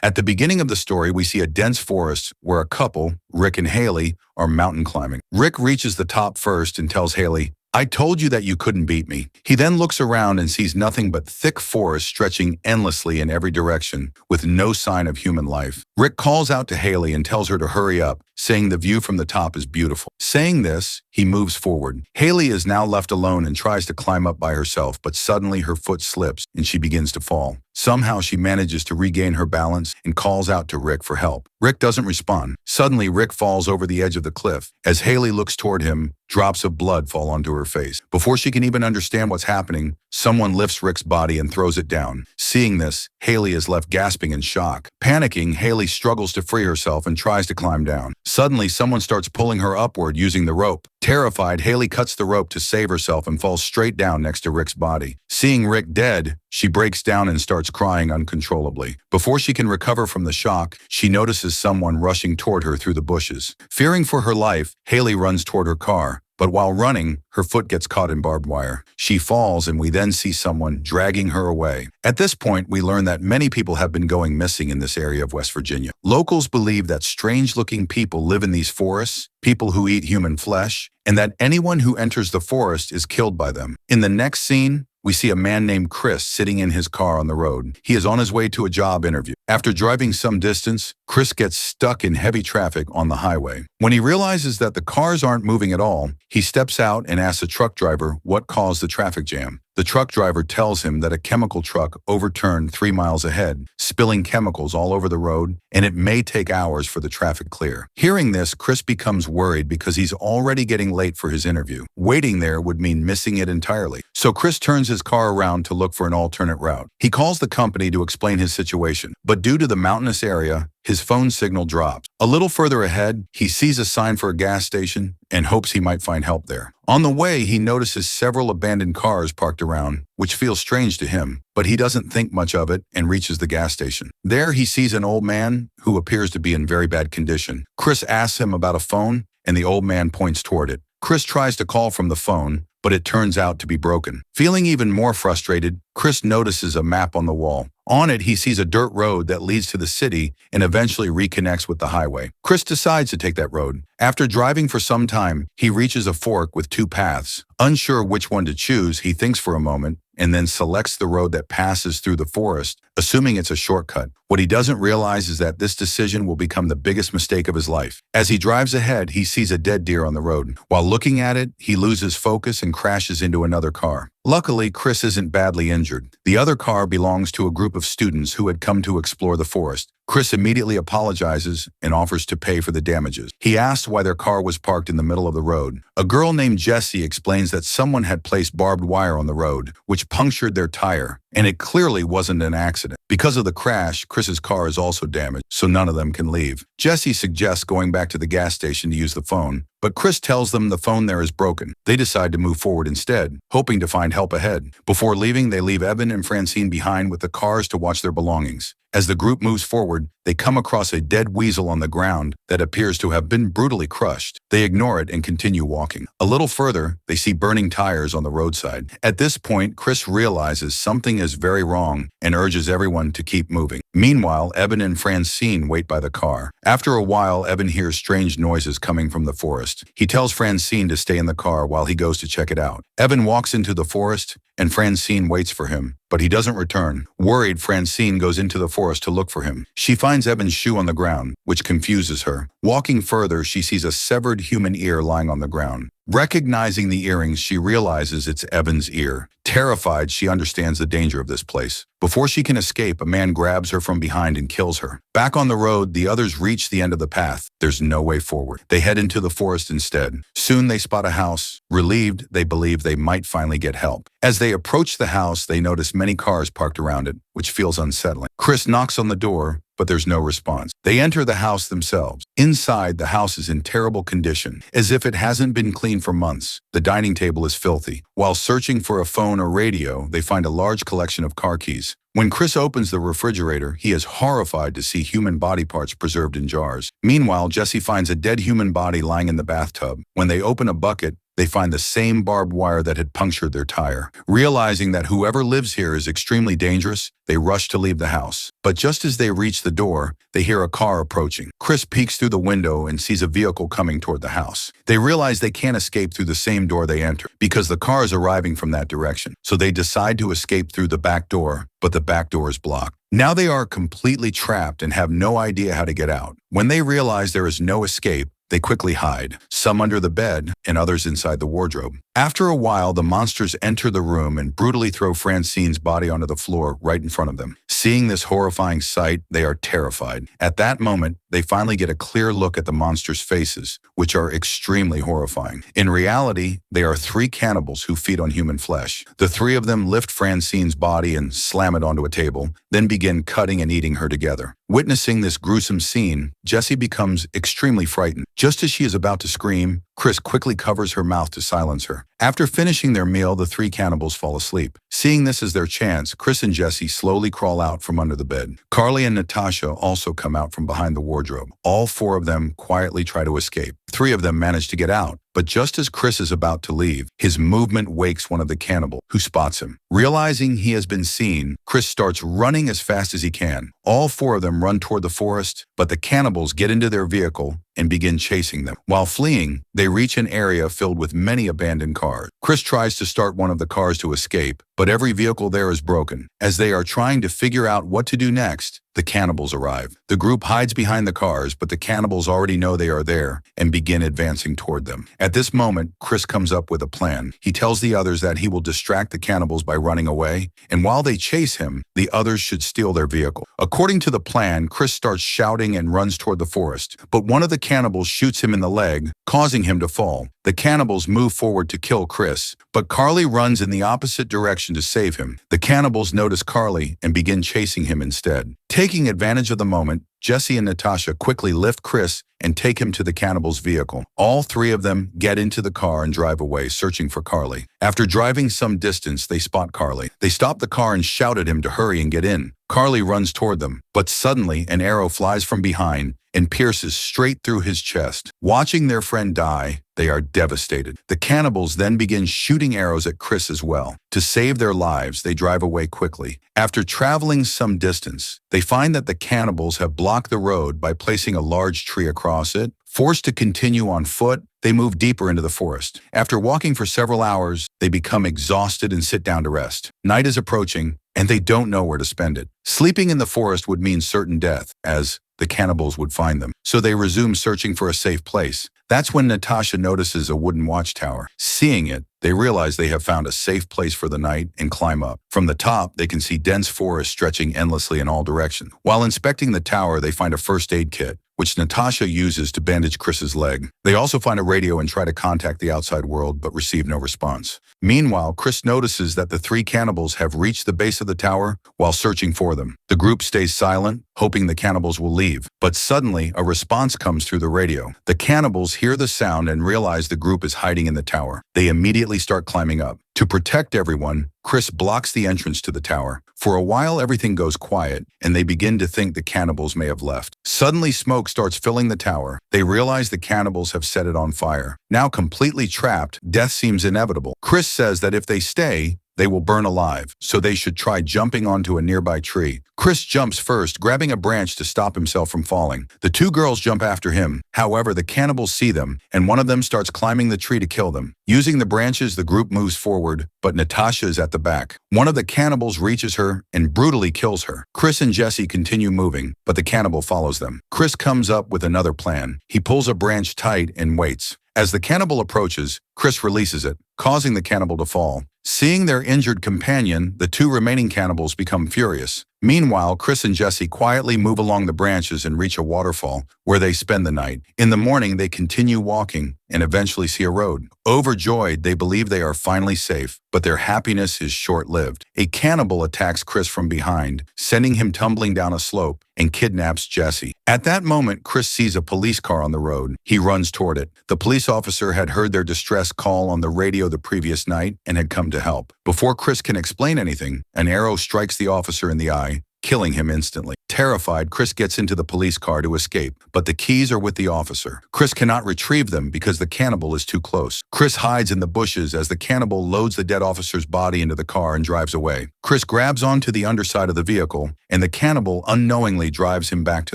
At the beginning of the story, we see a dense forest where a couple, Rick and Haley, are mountain climbing. Rick reaches the top first and tells Haley, "I told you that you couldn't beat me." He then looks around and sees nothing but thick forest stretching endlessly in every direction, with no sign of human life. Rick calls out to Haley and tells her to hurry up, saying the view from the top is beautiful. Saying this, he moves forward. Haley is now left alone and tries to climb up by herself, but suddenly her foot slips and she begins to fall. Somehow she manages to regain her balance and calls out to Rick for help. Rick doesn't respond. Suddenly, Rick falls over the edge of the cliff. As Haley looks toward him, drops of blood fall onto her face. Before she can even understand what's happening, someone lifts Rick's body and throws it down. Seeing this, Haley is left gasping in shock. Panicking, Haley struggles to free herself and tries to climb down. Suddenly, someone starts pulling her upward using the rope. Terrified, Haley cuts the rope to save herself and falls straight down next to Rick's body. Seeing Rick dead, she breaks down and starts crying uncontrollably. Before she can recover from the shock, she notices someone rushing toward her through the bushes. Fearing for her life, Haley runs toward her car. But while running, her foot gets caught in barbed wire. She falls, and we then see someone dragging her away. At this point, we learn that many people have been going missing in this area of West Virginia. Locals believe that strange-looking people live in these forests, people who eat human flesh, and that anyone who enters the forest is killed by them. In the next scene, we see a man named Chris sitting in his car on the road. He is on his way to a job interview. After driving some distance, Chris gets stuck in heavy traffic on the highway. When he realizes that the cars aren't moving at all, he steps out and asks the truck driver what caused the traffic jam. The truck driver tells him that a chemical truck overturned 3 miles ahead, spilling chemicals all over the road, and it may take hours for the traffic clear. Hearing this, Chris becomes worried because he's already getting late for his interview. Waiting there would mean missing it entirely. So Chris turns his car around to look for an alternate route. He calls the company to explain his situation, but due to the mountainous area, his phone signal drops. A little further ahead, he sees a sign for a gas station and hopes he might find help there. On the way, he notices several abandoned cars parked around, which feels strange to him, but he doesn't think much of it and reaches the gas station. There, he sees an old man who appears to be in very bad condition. Chris asks him about a phone, and the old man points toward it. Chris tries to call from the phone, but it turns out to be broken. Feeling even more frustrated, Chris notices a map on the wall. On it, he sees a dirt road that leads to the city and eventually reconnects with the highway. Chris decides to take that road. After driving for some time, he reaches a fork with 2 paths. Unsure which one to choose, he thinks for a moment and then selects the road that passes through the forest, assuming it's a shortcut. What he doesn't realize is that this decision will become the biggest mistake of his life. As he drives ahead, he sees a dead deer on the road. While looking at it, he loses focus and crashes into another car. Luckily, Chris isn't badly injured. The other car belongs to a group of students who had come to explore the forest. Chris immediately apologizes and offers to pay for the damages. He asks why their car was parked in the middle of the road. A girl named Jessie explains that someone had placed barbed wire on the road, which punctured their tire, and it clearly wasn't an accident. Because of the crash, Chris's car is also damaged, so none of them can leave. Jessie suggests going back to the gas station to use the phone, but Chris tells them the phone there is broken. They decide to move forward instead, hoping to find help ahead. Before leaving, they leave Evan and Francine behind with the cars to watch their belongings. As the group moves forward, they come across a dead weasel on the ground that appears to have been brutally crushed. They ignore it and continue walking. A little further, they see burning tires on the roadside. At this point, Chris realizes something is very wrong and urges everyone to keep moving. Meanwhile, Evan and Francine wait by the car. After a while, Evan hears strange noises coming from the forest. He tells Francine to stay in the car while he goes to check it out. Evan walks into the forest, and Francine waits for him, but he doesn't return. Worried, Francine goes into the forest to look for him. She finds Evan's shoe on the ground, which confuses her. Walking further, she sees a severed human ear lying on the ground. Recognizing the earrings, she realizes it's Evan's ear. Terrified, she understands the danger of this place. Before she can escape, a man grabs her from behind and kills her. Back on the road, the others reach the end of the path. There's no way forward. They head into the forest instead. Soon they spot a house. Relieved, they believe they might finally get help. As they approach the house, they notice many cars parked around it, which feels unsettling. Chris knocks on the door, but there's no response. They enter the house themselves. Inside, the house is in terrible condition, as if it hasn't been cleaned for months. The dining table is filthy. While searching for a phone or radio, they find a large collection of car keys. When Chris opens the refrigerator, he is horrified to see human body parts preserved in jars. Meanwhile, Jessie finds a dead human body lying in the bathtub. When they open a bucket, they find the same barbed wire that had punctured their tire. Realizing that whoever lives here is extremely dangerous, they rush to leave the house. But just as they reach the door, they hear a car approaching. Chris peeks through the window and sees a vehicle coming toward the house. They realize they can't escape through the same door they entered because the car is arriving from that direction. So they decide to escape through the back door, but the back door is blocked. Now they are completely trapped and have no idea how to get out. When they realize there is no escape, they quickly hide, some under the bed and others inside the wardrobe. After a while, the monsters enter the room and brutally throw Francine's body onto the floor right in front of them. Seeing this horrifying sight, they are terrified. At that moment, they finally get a clear look at the monsters' faces, which are extremely horrifying. In reality, they are 3 cannibals who feed on human flesh. The 3 of them lift Francine's body and slam it onto a table, then begin cutting and eating her together. Witnessing this gruesome scene, Jessie becomes extremely frightened. Just as she is about to scream, Chris quickly covers her mouth to silence her. After finishing their meal, the 3 cannibals fall asleep. Seeing this as their chance, Chris and Jessie slowly crawl out from under the bed. Carly and Natasha also come out from behind the wardrobe. All 4 of them quietly try to escape. 3 of them manage to get out, but just as Chris is about to leave, his movement wakes one of the cannibals, who spots him. Realizing he has been seen, Chris starts running as fast as he can. All 4 of them run toward the forest, but the cannibals get into their vehicle and begin chasing them. While fleeing, they reach an area filled with many abandoned cars. Chris tries to start one of the cars to escape, but every vehicle there is broken. As they are trying to figure out what to do next, the cannibals arrive. The group hides behind the cars, but the cannibals already know they are there and begin advancing toward them. At this moment, Chris comes up with a plan. He tells the others that he will distract the cannibals by running away, and while they chase him, the others should steal their vehicle. According to the plan, Chris starts shouting and runs toward the forest, but one of the cannibals shoots him in the leg, causing him to fall. The cannibals move forward to kill Chris, but Carly runs in the opposite direction to save him. The cannibals notice Carly and begin chasing him instead. Taking advantage of the moment, Jessie and Natasha quickly lift Chris and take him to the cannibals' vehicle. All 3 of them get into the car and drive away, searching for Carly. After driving some distance, they spot Carly. They stop the car and shout at him to hurry and get in. Carly runs toward them, but suddenly an arrow flies from behind and pierces straight through his chest. Watching their friend die, they are devastated. The cannibals then begin shooting arrows at Chris as well. To save their lives, they drive away quickly. After traveling some distance, they find that the cannibals have blocked the road by placing a large tree across it. Forced to continue on foot, they move deeper into the forest. After walking for several hours, they become exhausted and sit down to rest. Night is approaching, and they don't know where to spend it. Sleeping in the forest would mean certain death, as the cannibals would find them. So they resume searching for a safe place. That's when Natasha notices a wooden watchtower. Seeing it, they realize they have found a safe place for the night and climb up. From the top, they can see dense forest stretching endlessly in all directions. While inspecting the tower, they find a first aid kit, which Natasha uses to bandage Chris's leg. They also find a radio and try to contact the outside world, but receive no response. Meanwhile, Chris notices that the 3 cannibals have reached the base of the tower while searching for them. The group stays silent, hoping the cannibals will leave. But suddenly, a response comes through the radio. The cannibals hear the sound and realize the group is hiding in the tower. They immediately start climbing up. To protect everyone, Chris blocks the entrance to the tower. For a while, everything goes quiet, and they begin to think the cannibals may have left. Suddenly, smoke starts filling the tower. They realize the cannibals have set it on fire. Now completely trapped, death seems inevitable. Chris says that if they stay, they will burn alive, so they should try jumping onto a nearby tree. Chris jumps first, grabbing a branch to stop himself from falling. The 2 girls jump after him. However, the cannibals see them, and one of them starts climbing the tree to kill them. Using the branches, the group moves forward, but Natasha is at the back. One of the cannibals reaches her and brutally kills her. Chris and Jessie continue moving, but the cannibal follows them. Chris comes up with another plan. He pulls a branch tight and waits. As the cannibal approaches, Chris releases it, causing the cannibal to fall. Seeing their injured companion, the 2 remaining cannibals become furious. Meanwhile, Chris and Jessie quietly move along the branches and reach a waterfall, where they spend the night. In the morning, they continue walking and eventually see a road. Overjoyed, they believe they are finally safe, but their happiness is short-lived. A cannibal attacks Chris from behind, sending him tumbling down a slope, and kidnaps Jessie. At that moment, Chris sees a police car on the road. He runs toward it. The police officer had heard their distress call on the radio the previous night and had come to help. Before Chris can explain anything, an arrow strikes the officer in the eye, killing him instantly. Terrified, Chris gets into the police car to escape, but the keys are with the officer. Chris cannot retrieve them because the cannibal is too close. Chris hides in the bushes as the cannibal loads the dead officer's body into the car and drives away. Chris grabs onto the underside of the vehicle, and the cannibal unknowingly drives him back to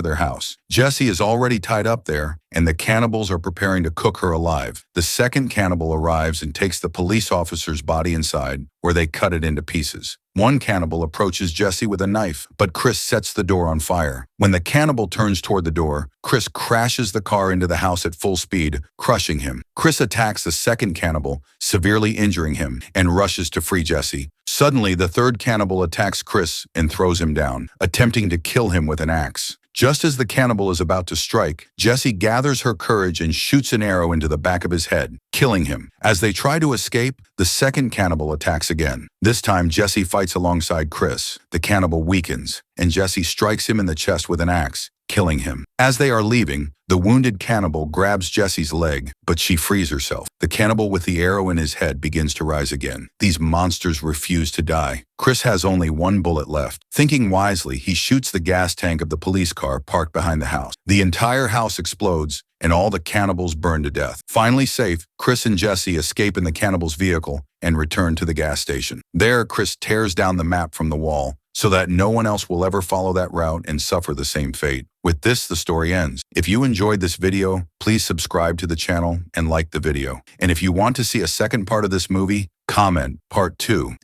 their house. Jessie is already tied up there, and the cannibals are preparing to cook her alive. The second cannibal arrives and takes the police officer's body inside, where they cut it into pieces. One cannibal approaches Jessie with a knife, but Chris sets the door on fire. When the cannibal turns toward the door, Chris crashes the car into the house at full speed, crushing him. Chris attacks the second cannibal, severely injuring him, and rushes to free Jessie. Suddenly, the third cannibal attacks Chris and throws him down, attempting to kill him with an axe. Just as the cannibal is about to strike, Jessie gathers her courage and shoots an arrow into the back of his head, killing him. As they try to escape, the second cannibal attacks again. This time, Jessie fights alongside Chris. The cannibal weakens, and Jessie strikes him in the chest with an axe, killing him. As they are leaving, the wounded cannibal grabs Jessie's leg, but she frees herself. The cannibal with the arrow in his head begins to rise again. These monsters refuse to die. Chris has only one bullet left. Thinking wisely, he shoots the gas tank of the police car parked behind the house. The entire house explodes, and all the cannibals burn to death. Finally safe, Chris and Jessie escape in the cannibal's vehicle and return to the gas station. There, Chris tears down the map from the wall, so that no one else will ever follow that route and suffer the same fate. With this, the story ends. If you enjoyed this video, please subscribe to the channel and like the video. And if you want to see a second part of this movie, comment part 2.